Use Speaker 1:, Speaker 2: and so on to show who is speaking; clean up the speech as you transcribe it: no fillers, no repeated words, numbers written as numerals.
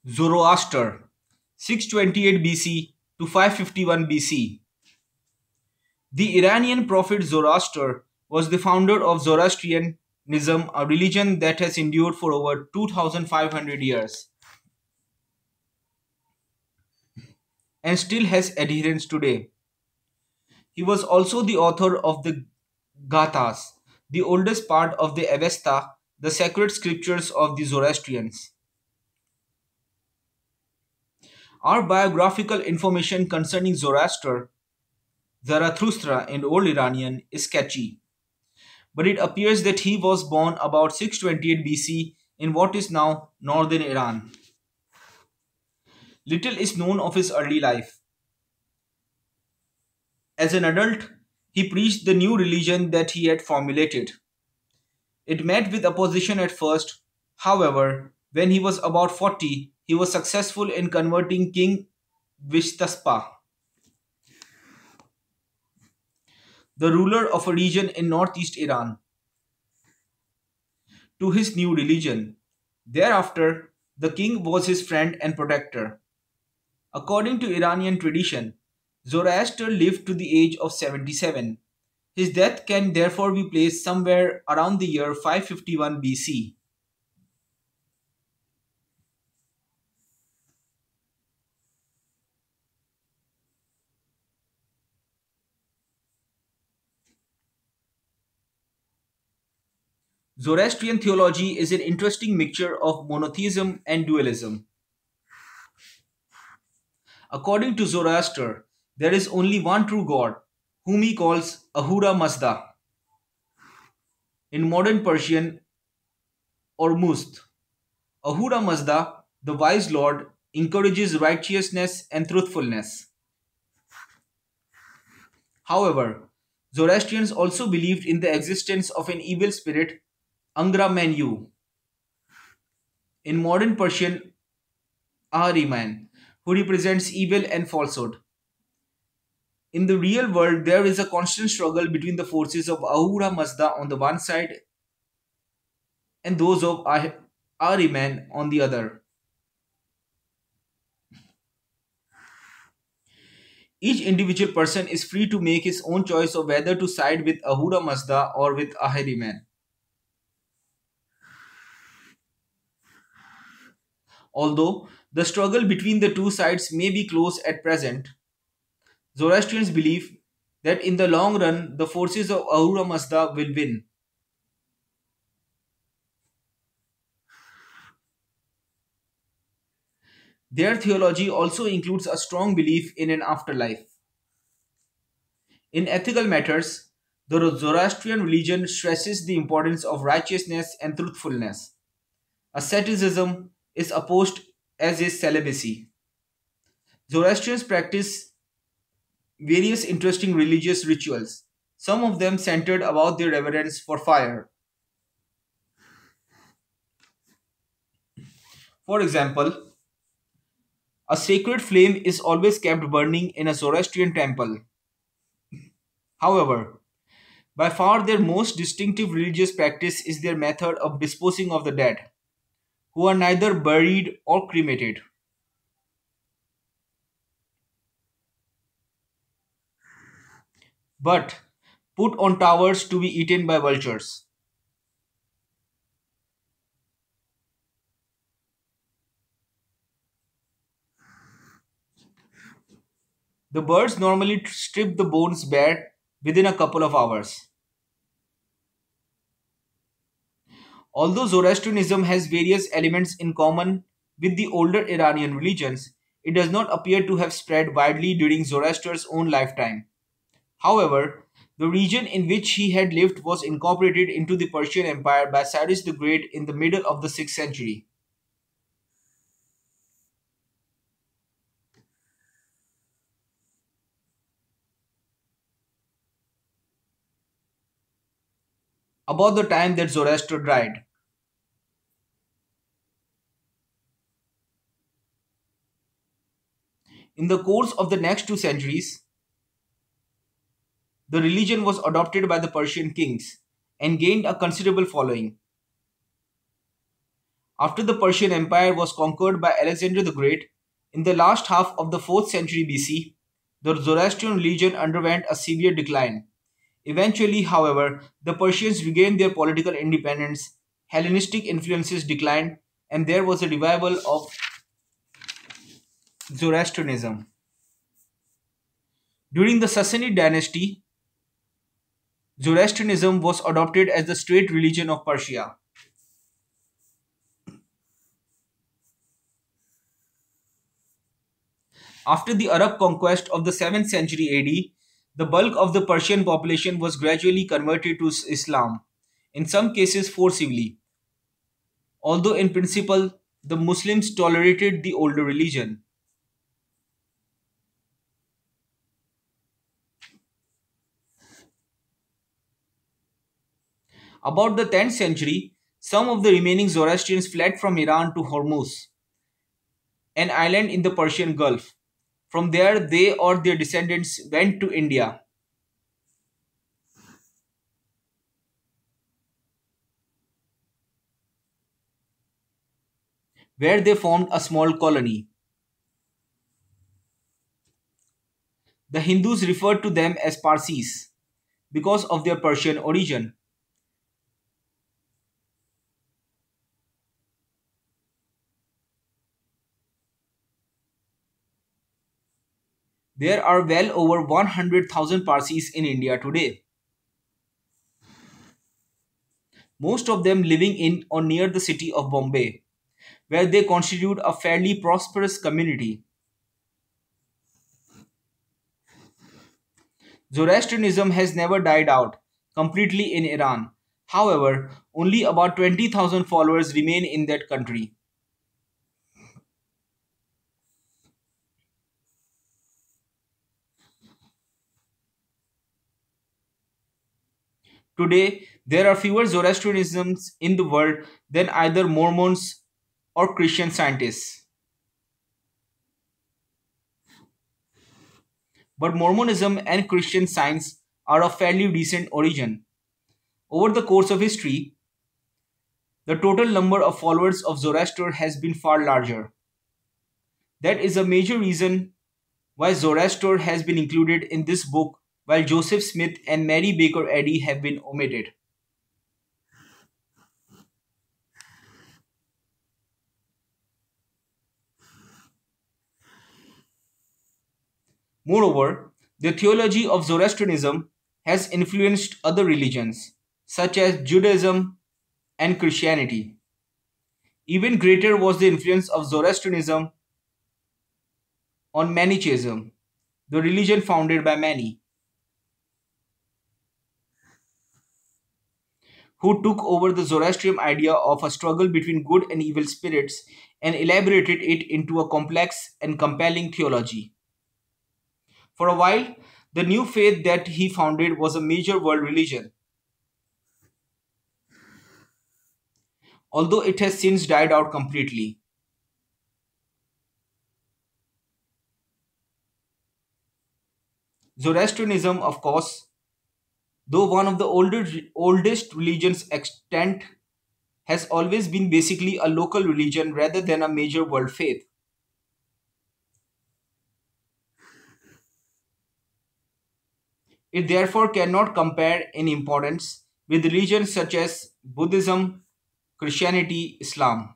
Speaker 1: Zoroaster, 628 BC to 551 BC. The Iranian prophet Zoroaster was the founder of Zoroastrianism, a religion that has endured for over 2500 years and still has adherents today. He was also the author of the Gathas, the oldest part of the Avesta, the sacred scriptures of the Zoroastrians. Our biographical information concerning Zoroaster, Zarathustra in Old Iranian, is sketchy, but it appears that he was born about 628 BC in what is now northern Iran. Little is known of his early life. As an adult, he preached the new religion that he had formulated. It met with opposition at first. However, when he was about 40, he was successful in converting King Vishtaspa, the ruler of a region in northeast Iran, to his new religion. Thereafter, the king was his friend and protector. According to Iranian tradition, Zoroaster lived to the age of 77. His death can therefore be placed somewhere around the year 551 BC. Zoroastrian theology is an interesting mixture of monotheism and dualism. According to Zoroaster, there is only one true God, whom he calls Ahura Mazda, in modern Persian or Must. Ahura Mazda, the wise Lord, encourages righteousness and truthfulness. However, Zoroastrians also believed in the existence of an evil spirit, Angra Mainyu, in modern Persian Ahriman, who represents evil and falsehood. In the real world, there is a constant struggle between the forces of Ahura Mazda on the one side and those of Ahriman on the other. Each individual person is free to make his own choice of whether to side with Ahura Mazda or with Ahriman. Although the struggle between the two sides may be close at present, Zoroastrians believe that in the long run the forces of Ahura Mazda will win. Their theology also includes a strong belief in an afterlife. In ethical matters, the Zoroastrian religion stresses the importance of righteousness and truthfulness. Asceticism is opposed, as is celibacy. Zoroastrians practice various interesting religious rituals, some of them centered about their reverence for fire. For example, a sacred flame is always kept burning in a Zoroastrian temple. However, by far their most distinctive religious practice is their method of disposing of the dead, who are neither buried or cremated, but put on towers to be eaten by vultures. The birds normally strip the bones bare within a couple of hours. Although Zoroastrianism has various elements in common with the older Iranian religions, it does not appear to have spread widely during Zoroaster's own lifetime. However, the region in which he had lived was incorporated into the Persian Empire by Cyrus the Great in the middle of the 6th century. About the time that Zoroaster died. In the course of the next 2 centuries, the religion was adopted by the Persian kings and gained a considerable following. After the Persian Empire was conquered by Alexander the Great in the last half of the 4th century BC, the Zoroastrian religion underwent a severe decline. Eventually, however, the Persians regained their political independence, Hellenistic influences declined, and there was a revival of Zoroastrianism. During the Sassanid dynasty, Zoroastrianism was adopted as the state religion of Persia. After the Arab conquest of the 7th century AD, the bulk of the Persian population was gradually converted to Islam, in some cases forcibly, although in principle the Muslims tolerated the older religion. About the 10th century, some of the remaining Zoroastrians fled from Iran to Hormuz, an island in the Persian Gulf. From there, they or their descendants went to India. Where they formed a small colony. The Hindus referred to them as Parsis because of their Persian origin. There are well over 100,000 Parsis in India today, most of them living in or near the city of Bombay, where they constitute a fairly prosperous community. Zoroastrianism has never died out completely in Iran. However, only about 20,000 followers remain in that country. Today, there are fewer Zoroastrianisms in the world than either Mormons or Christian Scientists. But Mormonism and Christian Science are of fairly recent origin. Over the course of history, the total number of followers of Zoroaster has been far larger. That is a major reason why Zoroaster has been included in this book while Joseph Smith and Mary Baker Eddy have been omitted. Moreover, the theology of Zoroastrianism has influenced other religions, such as Judaism and Christianity. Even greater was the influence of Zoroastrianism on Manichaeism, the religion founded by Mani, who took over the Zoroastrian idea of a struggle between good and evil spirits and elaborated it into a complex and compelling theology. For a while, the new faith that he founded was a major world religion, although it has since died out completely. Zoroastrianism, of course, though one of the oldest religions extant, has always been basically a local religion rather than a major world faith. It therefore cannot compare in importance with religions such as Buddhism, Christianity, Islam.